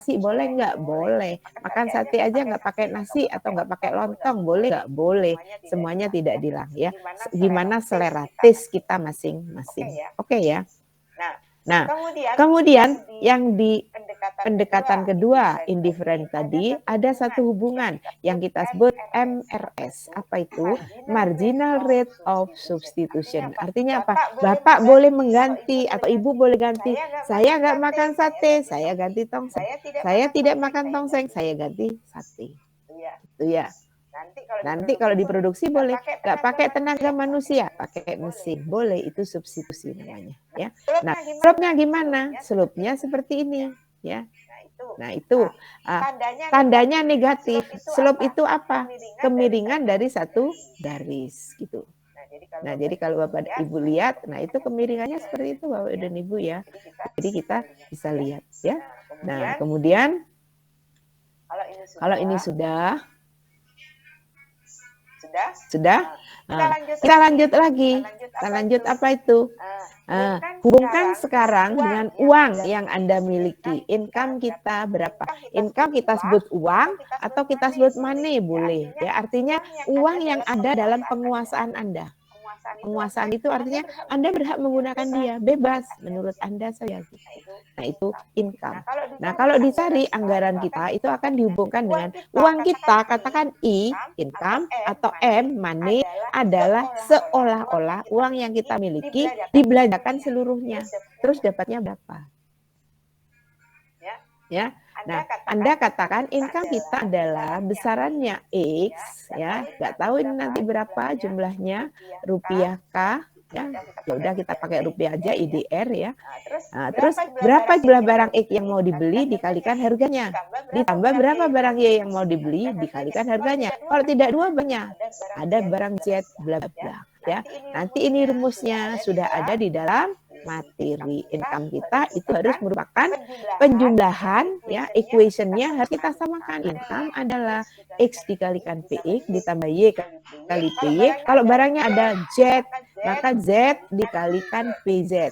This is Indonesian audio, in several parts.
nasi boleh nggak? Boleh. Makan sate aja nggak pakai nasi atau nggak pakai lontong, boleh nggak? Boleh. Semuanya tidak dilarang ya. Gimana selera taste kita masing-masing. Oke ya. Nah, kemudian yang di pendekatan kedua, indifferent tadi, ada satu hubungan yang kita sebut MRS. Apa itu? Marginal rate of substitution. Artinya apa? Bapak boleh mengganti atau ibu boleh ganti. Saya nggak makan sate, saya ganti tongseng. Saya tidak makan tongseng, saya ganti sate. Itu ya. Nanti kalau diproduksi boleh, nggak pakai tenaga manusia, pakai mesin, boleh, itu substitusi namanya. Ya. Nah, slope-nya gimana? Slope-nya seperti ini, ya. Nah itu tandanya negatif. Slope itu apa? Kemiringan dari satu garis, gitu. Nah jadi kalau Bapak Ibu lihat, nah itu kemiringannya seperti itu Bapak dan Ibu ya. Jadi kita bisa lihat ya. Nah kemudian kalau ini sudah. Kita lanjut lagi. Kita lanjut apa itu? Hubungkan sekarang dengan uang yang Anda miliki. Income kita berapa? Income kita sebut uang atau kita sebut money boleh. Ya, artinya uang yang ada dalam penguasaan Anda. Penguasaan itu artinya Anda berhak menggunakan dia, bebas menurut Anda saja. Nah itu income. Nah kalau dicari anggaran kita itu akan dihubungkan dengan uang kita, katakan I, income, atau M, money, adalah seolah-olah uang yang kita miliki dibelanjakan seluruhnya. Terus dapatnya berapa? Ya, nah Anda katakan income kita adalah besarannya X, ya, nggak tahu ini nanti berapa jumlahnya, rupiah K, ya udah kita pakai rupiah aja IDR ya. Nah, terus berapa jumlah barang X yang mau dibeli dikalikan harganya, ditambah berapa barang Y yang mau dibeli dikalikan harganya. Kalau tidak dua banyak, ada barang Z bla bla ya. Nanti ini rumusnya sudah ada di dalam materi. Income kita itu harus merupakan penjumlahan ya, equationnya harus kita samakan. Income adalah X dikalikan PX ditambah Y kali PY. Kalau barangnya ada Z, maka Z dikalikan PZ.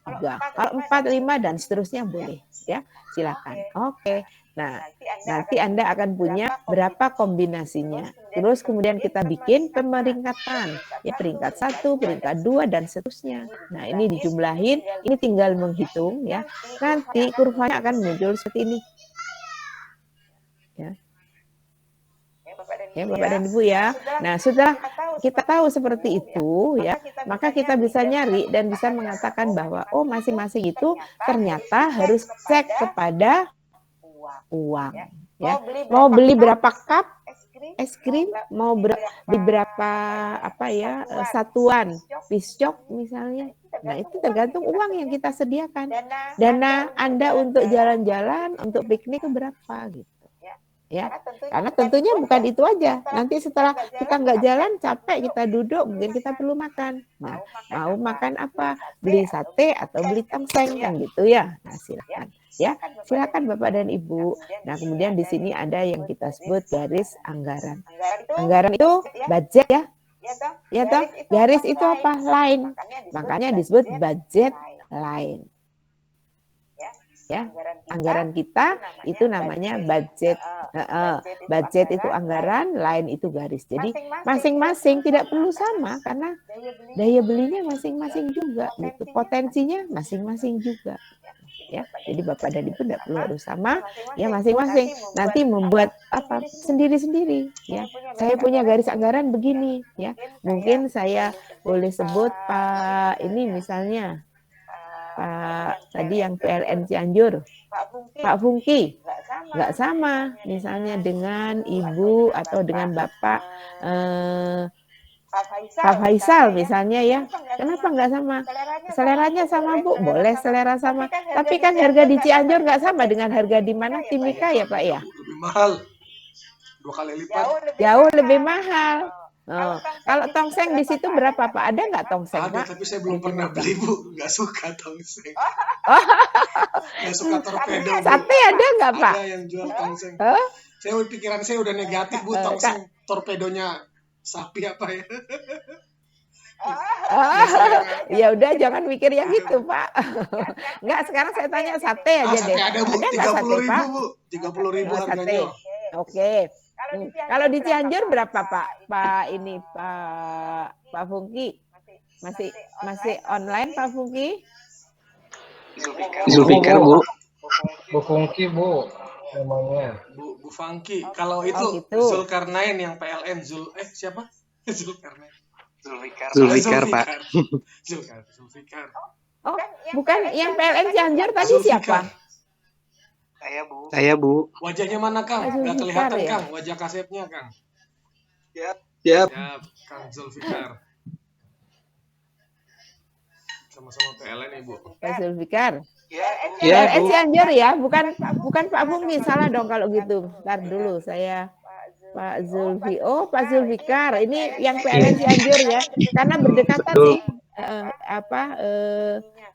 3. Kalau 4, 5 dan seterusnya boleh ya. Silakan. Oke. Nah, nanti Anda akan punya berapa kombinasinya. Terus kemudian kita bikin pemeringkatan. Ya, peringkat 1, peringkat 2 dan seterusnya. Nah, ini dijumlahin, ini tinggal menghitung ya. Nanti kurvanya akan muncul seperti ini. Ya. Ya, Bapak dan Ibu ya. Nah, sudah kita tahu seperti itu ya, maka kita bisa nyari dan bisa mengatakan bahwa oh masing-masing itu ternyata harus cek kepada uang ya. Mau beli berapa cup es krim, mau beli berapa apa ya satuan piscok misalnya. Nah, itu tergantung uang yang kita sediakan. Dana Anda untuk jalan-jalan, untuk piknik berapa gitu. Ya, karena tentunya bukan itu aja. Nanti setelah kita nggak jalan, capek, kita duduk, mungkin kita perlu makan. Nah, mau makan apa? Beli sate atau beli tongseng kan gitu ya. Nah, silakan. Ya, silakan Bapak dan Ibu. Nah, kemudian di sini ada yang kita sebut garis anggaran. Anggaran itu budget ya. Ya toh, garis itu apa? Line. Makanya disebut budget line. Ya, anggaran kita itu namanya budget. Budget itu anggaran, lain itu garis. Jadi masing-masing tidak perlu sama karena daya belinya masing-masing juga gitu. Potensinya masing-masing juga. Ya, jadi Bapak dan Ibu tidak perlu harus sama, ya masing-masing nanti membuat apa sendiri-sendiri ya. Saya punya garis anggaran begini ya. Mungkin saya boleh sebut Pak ini misalnya Pak tadi yang PLN Cianjur, Pak Fungki, nggak sama misalnya dengan Ibu atau dengan Bapak Pak Faisal misalnya ya. Kenapa nggak sama? Seleranya sama Bu, boleh selera sama. Tapi kan harga di Cianjur nggak sama dengan harga di mana Timika ya Pak ya? Lebih mahal, 2 kali lipat. Jauh lebih mahal. Oh, kalau tongseng di situ berapa Pak? Ada nggak tongseng Ada, Pak? tapi saya belum pernah beli Bu, nggak suka tongseng. Nggak suka torpedo Bu. Sate ada nggak Pak? Ada yang jual tongseng. Oh? Pikiran saya udah negatif Bu, tongseng torpedonya sapi apa ya? Ya udah jangan mikir yang gitu, Pak. Enggak, sekarang saya tanya sate aja sate deh. ada, Bu. Ada nggak sate, 30.000, Pak? Bu. 30.000 Oh, harganya. sate. Oke. Kalau di Cianjur berapa, Pak? Pak Fungki? Masih online, Pak Fungki? Zulfikar, Bu. Bu Fungki, Bu. Namanya. Bu Fangki. Kalau itu gitu. Zulkarnain yang PLN. Siapa? Zulkarnain. Zulfikar, Pak. Zulfikar. Oh, bukan yang PLN Cianjur tadi siapa? Saya, Bu. Wajahnya mana, Kang? Nggak kelihatan, ya? Kang. Wajah kasetnya, Kang. Siap. Kang Zulfikar. Sama-sama PLN, Ibu. Pak Zulfikar. Iya, PLN Bu. Cianjur ya, bukan Pak Fungki. Salah dong kalau gitu. Ntar dulu saya Pak Zulfi. Oh, Pak Zulfikar. Ini yang PLN Cianjur ya. Karena berdekatan Betul. nih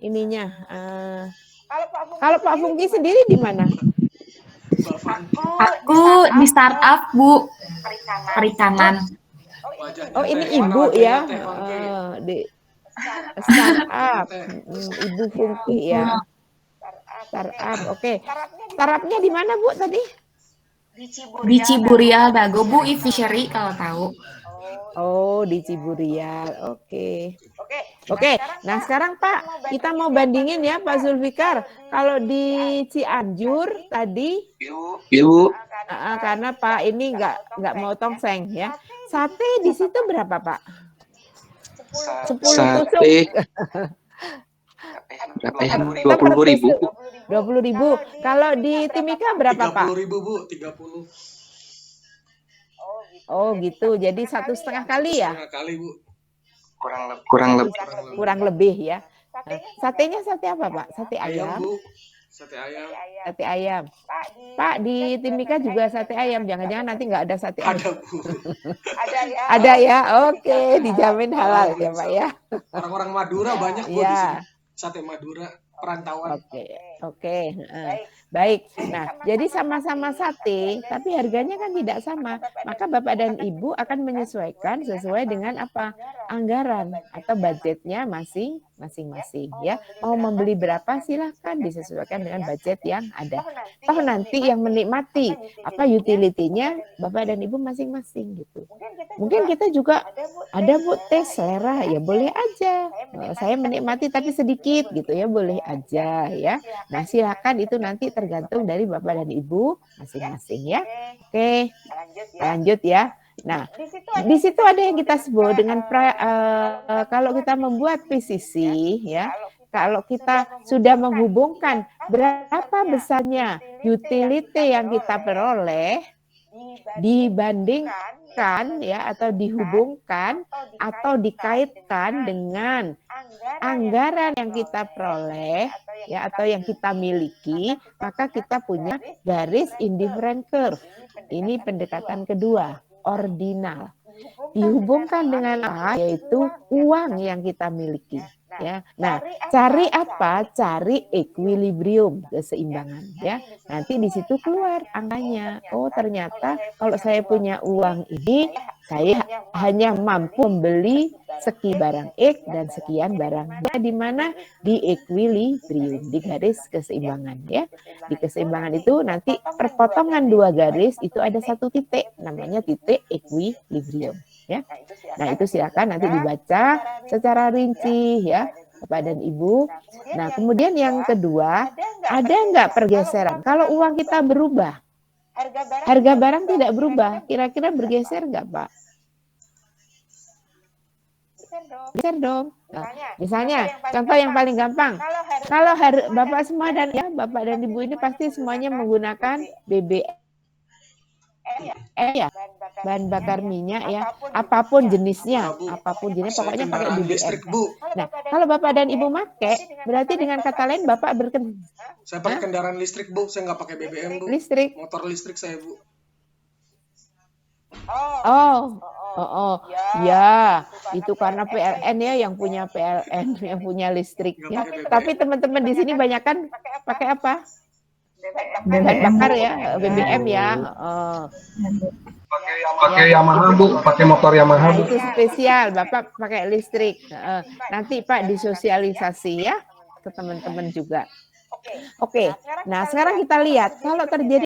ininya. Kalau Pak Fungki sendiri di mana? Aku di startup, Bu. Perikanan. Oh, ini Ibu ya. Di startup. Ibu Fungki ya. Startup. Oke. Startupnya di mana, Bu, tadi? Di Ciburial Dago, Bu, e-fishery kalau tahu. Oh, di Ciburial. Oke. Nah sekarang Pak, kita mau bandingin ya Pak Zulfikar. Kalau di Cianjur tadi, Ibu. karena Pak ini nggak mau tongseng ya. Sate di situ berapa Pak? 10 tusuk. Sate. Berapa ya? 20.000. 20.000. Kalau di Timika berapa Pak? 30.000, Bu. 30. Oh gitu. Jadi 1,5 kali ya? 1,5 kali, Bu. Kurang lebih. Lebih ya. Satenya sate apa Pak? Sate ayam. Bu. Sate ayam. Sate ayam. Pak di Timika juga sate ayam. Jangan-jangan nanti nggak ada sate ayam. Ada, Bu. Ada ya. Oke, dijamin halal ya Pak ya. Orang-orang Madura banyak, Bu, di Ya. sini. Sate Madura, perantauan. Oke. Baik. Nah, jadi sama-sama sate, tapi harganya kan tidak sama. Maka Bapak dan Ibu akan menyesuaikan sesuai dengan apa? Anggaran atau budgetnya masing-masing ya. Mau membeli berapa silahkan disesuaikan dengan budget yang ada. Toh nanti yang menikmati apa utility-nya Bapak dan Ibu masing-masing gitu. Mungkin kita juga ada Bu tes selera ya boleh aja. Saya menikmati tapi sedikit gitu ya boleh aja ya. Nah, silakan itu nanti tergantung dari Bapak dan Ibu masing-masing ya. Oke. Lanjut ya. Nah, di situ ada yang kita sebut dengan kalau kita membuat PCC ya, kalau kita sudah menghubungkan berapa besarnya utility yang kita peroleh dibandingkan ya atau dihubungkan atau dikaitkan dengan anggaran yang kita peroleh ya atau yang kita miliki, maka kita punya garis indifferent curve. Ini pendekatan kedua, ordinal. Dihubungkan dengan apa? Yaitu uang yang kita miliki. Ya, nah, cari apa? Cari equilibrium, keseimbangan. Ya, nanti di situ keluar angkanya. Oh, ternyata kalau saya punya uang ini, saya hanya mampu membeli sekian barang X dan sekian barang Y, di mana di equilibrium, di garis keseimbangan. Ya, di keseimbangan itu nanti perpotongan dua garis itu ada satu titik, namanya titik equilibrium. Ya, nah itu silakan nanti dibaca secara rinci ya Bapak dan Ibu. Nah kemudian yang kedua, ada nggak pergeseran? Kalau uang kita berubah, harga barang tidak berubah, kira-kira bergeser nggak Pak? Geser dong. Nah, misalnya contoh yang paling gampang, kalau Bapak semua dan ya Bapak dan Ibu ini pasti semuanya menggunakan BBM ya, bahan bakar minyak ya, apapun jenisnya, pokoknya pakai BBM. Nah, kalau Bapak dan Ibu pakai, berarti dengan kata lain Bapak Saya pakai kendaraan listrik, Bu. Saya nggak pakai BBM, Bu. Listrik. Motor listrik saya, Bu. Ya, itu karena PLN ya yang punya PLN, yang punya listrik ya. Tapi teman-teman di sini banyak kan pakai apa? Bahan bakar ya, BBM ya. Pakai Yamaha Bu, pakai motor Yamaha Nah, Bu. itu spesial, Bapak pakai listrik. Nanti Pak disosialisasi ya ke teman-teman juga. Oke, nah sekarang kita lihat kalau terjadi